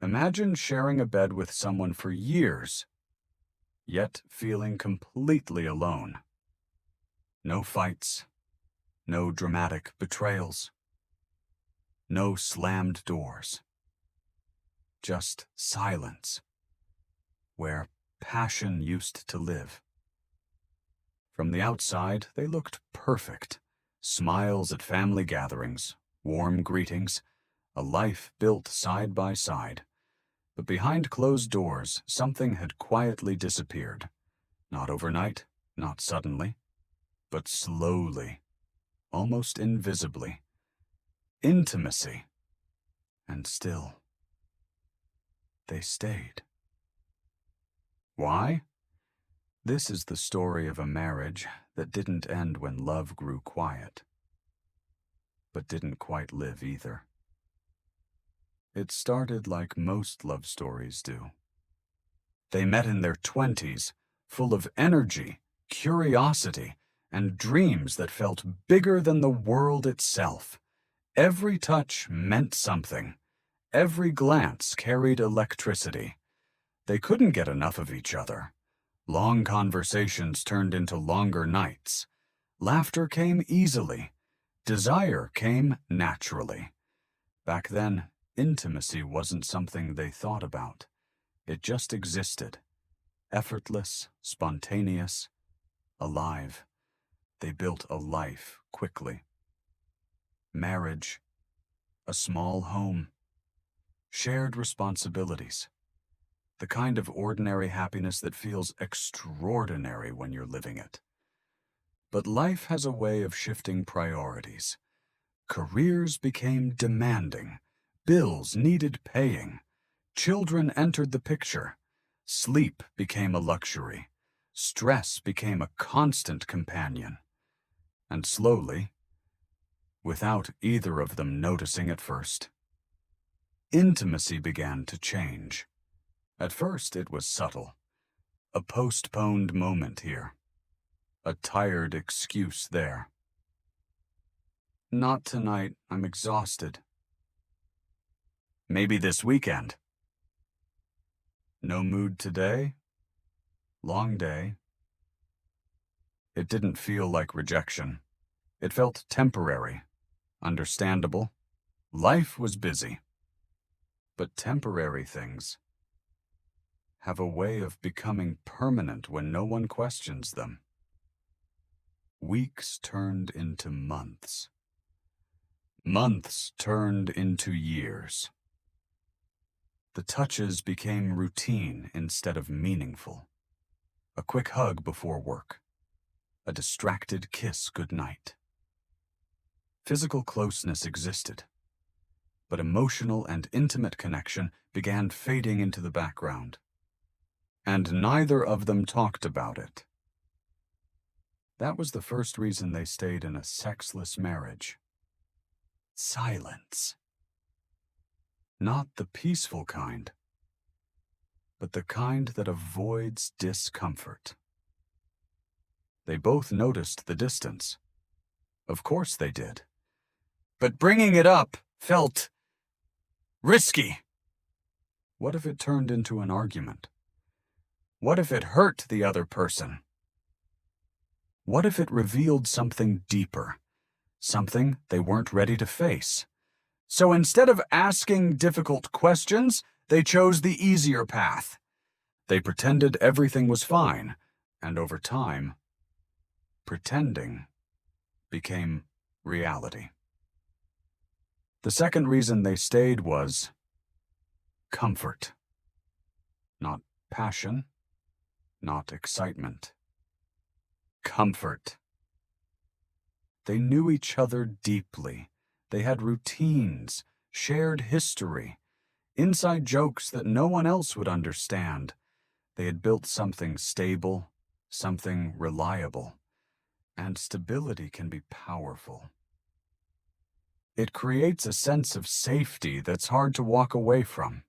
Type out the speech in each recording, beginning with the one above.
Imagine sharing a bed with someone for years, yet feeling completely alone. No fights, no dramatic betrayals, no slammed doors. Just silence, where passion used to live. From the outside, they looked perfect. Smiles at family gatherings, warm greetings, a life built side by side. But behind closed doors, something had quietly disappeared. Not overnight, not suddenly, but slowly, almost invisibly. Intimacy. And still, they stayed. Why? This is the story of a marriage that didn't end when love grew quiet, but didn't quite live either. It started like most love stories do. They met in their 20s, full of energy, curiosity, and dreams that felt bigger than the world itself. Every touch meant something. Every glance carried electricity. They couldn't get enough of each other. Long conversations turned into longer nights. Laughter came easily. Desire came naturally. Back then, intimacy wasn't something they thought about. It just existed. Effortless, spontaneous, alive. They built a life quickly. Marriage, a small home, shared responsibilities. The kind of ordinary happiness that feels extraordinary when you're living it. But life has a way of shifting priorities. Careers became demanding. Bills needed paying. Children entered the picture. Sleep became a luxury. Stress became a constant companion. And slowly, without either of them noticing at first, intimacy began to change. At first, it was subtle. A postponed moment here. A tired excuse there. Not tonight, I'm exhausted. Maybe this weekend. No mood today? Long day. It didn't feel like rejection. It felt temporary, understandable. Life was busy. But temporary things have a way of becoming permanent when no one questions them. Weeks turned into months. Months turned into years. The touches became routine instead of meaningful. A quick hug before work. A distracted kiss goodnight. Physical closeness existed, but emotional and intimate connection began fading into the background. And neither of them talked about it. That was the first reason they stayed in a sexless marriage. Silence. Not the peaceful kind, but the kind that avoids discomfort. They both noticed the distance. Of course they did. But bringing it up felt risky. What if it turned into an argument? What if it hurt the other person? What if it revealed something deeper, something they weren't ready to face? So instead of asking difficult questions, they chose the easier path. They pretended everything was fine, and over time, pretending became reality. The second reason they stayed was comfort. Not passion, not excitement. Comfort. They knew each other deeply. They had routines, shared history, inside jokes that no one else would understand. They had built something stable, something reliable. And stability can be powerful. It creates a sense of safety that's hard to walk away from.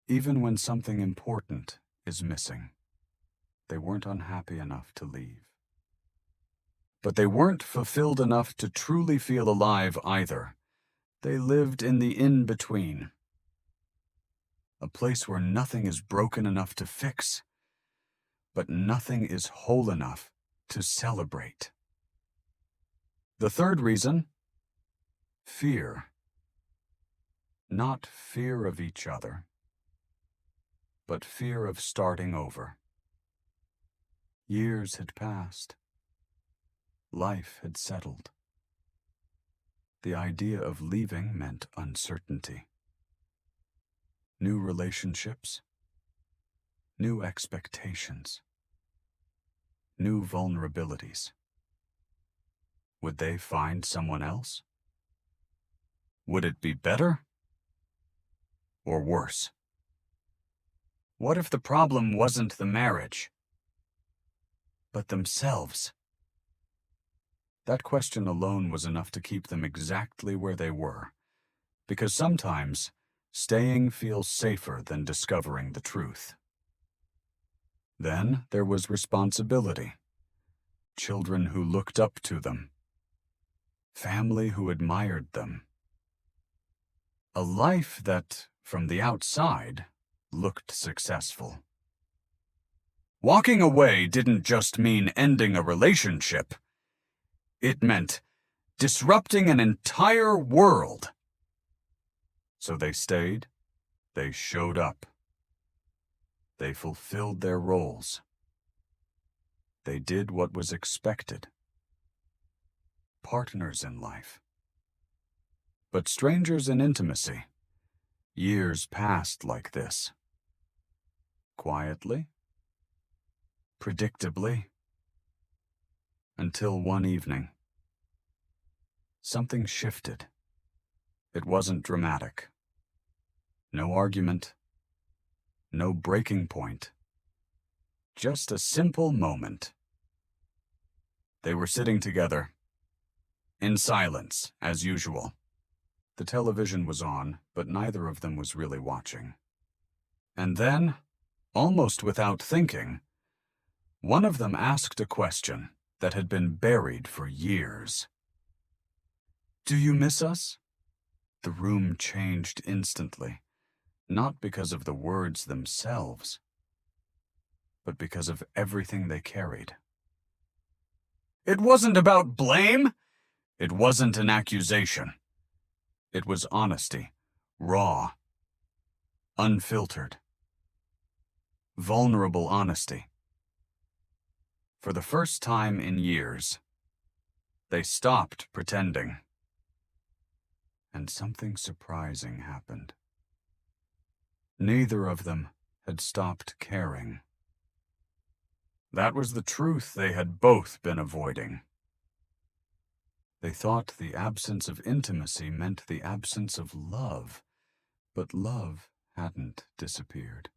Even when something important is missing, they weren't unhappy enough to leave. But they weren't fulfilled enough to truly feel alive either. They lived in the in-between. a place where nothing is broken enough to fix, but nothing is whole enough to celebrate. The third reason: fear. Not fear of each other, but fear of starting over. Years had passed. Life had settled. The idea of leaving meant uncertainty. New relationships, new expectations, new vulnerabilities. Would they find someone else? Would it be better or worse? What if the problem wasn't the marriage, but themselves? That question alone was enough to keep them exactly where they were, because sometimes staying feels safer than discovering the truth. Then there was responsibility. Children who looked up to them. Family who admired them. A life that, from the outside, looked successful. Walking away didn't just mean ending a relationship. It meant disrupting an entire world. So they stayed, they showed up. They fulfilled their roles. They did what was expected. Partners in life. But strangers in intimacy. Years passed like this. Quietly. Predictably. Until one evening. Something shifted. It wasn't dramatic. No argument. No breaking point. Just a simple moment. They were sitting together. In silence, as usual. The television was on, but neither of them was really watching. And then, almost without thinking, one of them asked a question that had been buried for years. "Do you miss us?" The room changed instantly, not because of the words themselves, but because of everything they carried. It wasn't about blame. It wasn't an accusation. It was honesty, raw, unfiltered, vulnerable honesty. For the first time in years, they stopped pretending. And something surprising happened. Neither of them had stopped caring. That was the truth they had both been avoiding. They thought the absence of intimacy meant the absence of love, but love hadn't disappeared.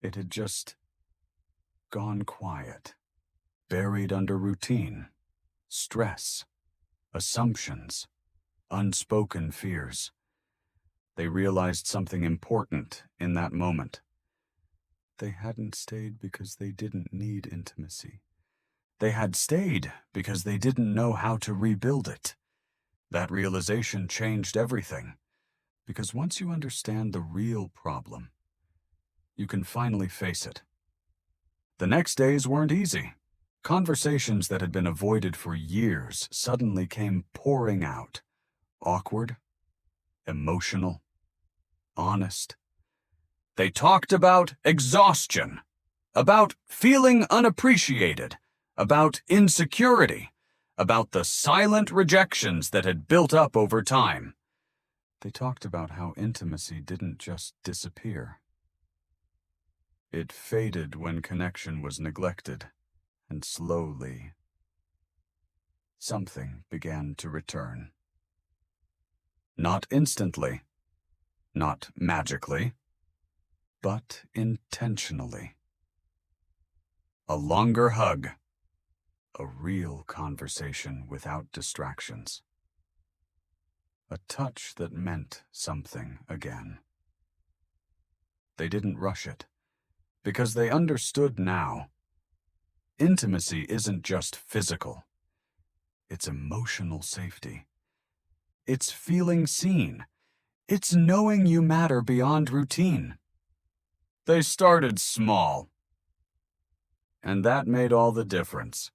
It had just gone quiet, buried under routine, stress, assumptions, unspoken fears. They realized something important in that moment. They hadn't stayed because they didn't need intimacy. They had stayed because they didn't know how to rebuild it. That realization changed everything, because once you understand the real problem, you can finally face it. The next days weren't easy. Conversations that had been avoided for years suddenly came pouring out. Awkward, emotional, honest. They talked about exhaustion, about feeling unappreciated, about insecurity, about the silent rejections that had built up over time. They talked about how intimacy didn't just disappear. It faded when connection was neglected, and slowly, something began to return. Not instantly, not magically, but intentionally. A longer hug. A real conversation without distractions. A touch that meant something again. They didn't rush it, because they understood now. Intimacy isn't just physical. It's emotional safety. It's feeling seen. It's knowing you matter beyond routine. They started small. And that made all the difference.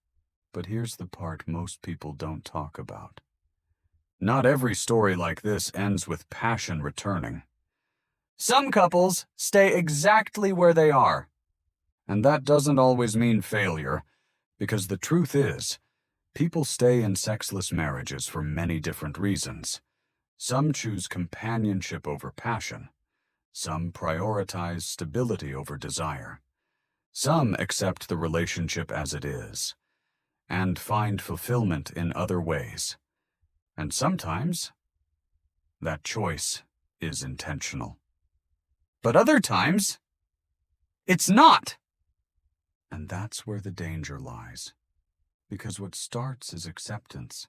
But here's the part most people don't talk about. Not every story like this ends with passion returning. Some couples stay exactly where they are. And that doesn't always mean failure, because the truth is, people stay in sexless marriages for many different reasons. Some choose companionship over passion. Some prioritize stability over desire. Some accept the relationship as it is, and find fulfillment in other ways. And sometimes, that choice is intentional. But other times, it's not. And that's where the danger lies. Because what starts as acceptance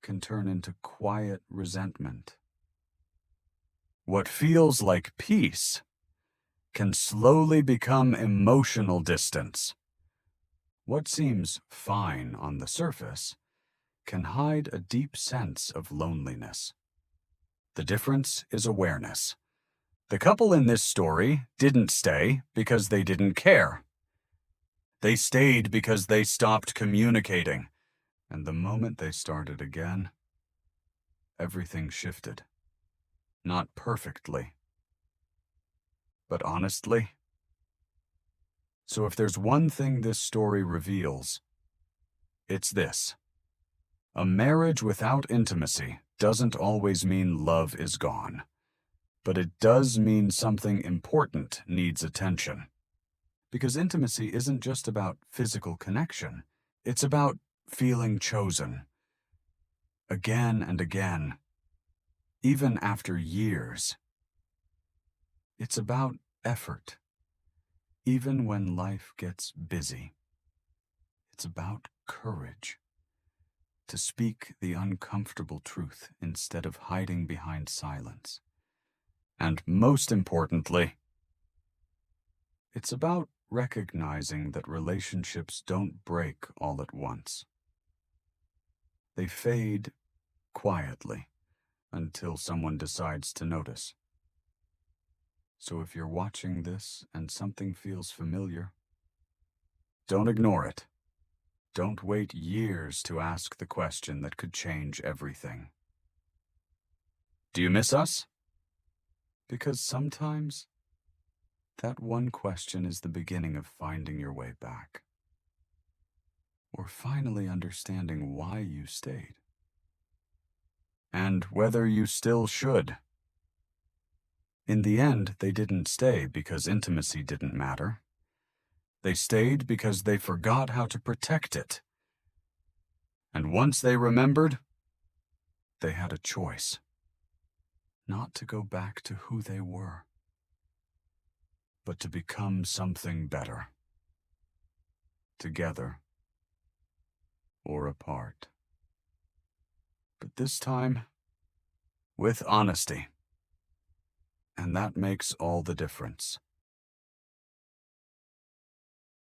can turn into quiet resentment. What feels like peace can slowly become emotional distance. What seems fine on the surface can hide a deep sense of loneliness. The difference is awareness. The couple in this story didn't stay because they didn't care. They stayed because they stopped communicating. And the moment they started again, everything shifted. Not perfectly, but honestly. So if there's one thing this story reveals, it's this. A marriage without intimacy doesn't always mean love is gone, but it does mean something important needs attention. Because intimacy isn't just about physical connection, it's about feeling chosen. Again and again, even after years. It's about effort, even when life gets busy. It's about courage, to speak the uncomfortable truth instead of hiding behind silence. And most importantly, it's about recognizing that relationships don't break all at once. They fade quietly until someone decides to notice. So if you're watching this and something feels familiar, don't ignore it. Don't wait years to ask the question that could change everything. Do you miss us? Because sometimes that one question is the beginning of finding your way back. Or finally understanding why you stayed. And whether you still should. In the end, they didn't stay because intimacy didn't matter. They stayed because they forgot how to protect it. And once they remembered, they had a choice. Not to go back to who they were, but to become something better. Together or apart. But this time, with honesty. And that makes all the difference.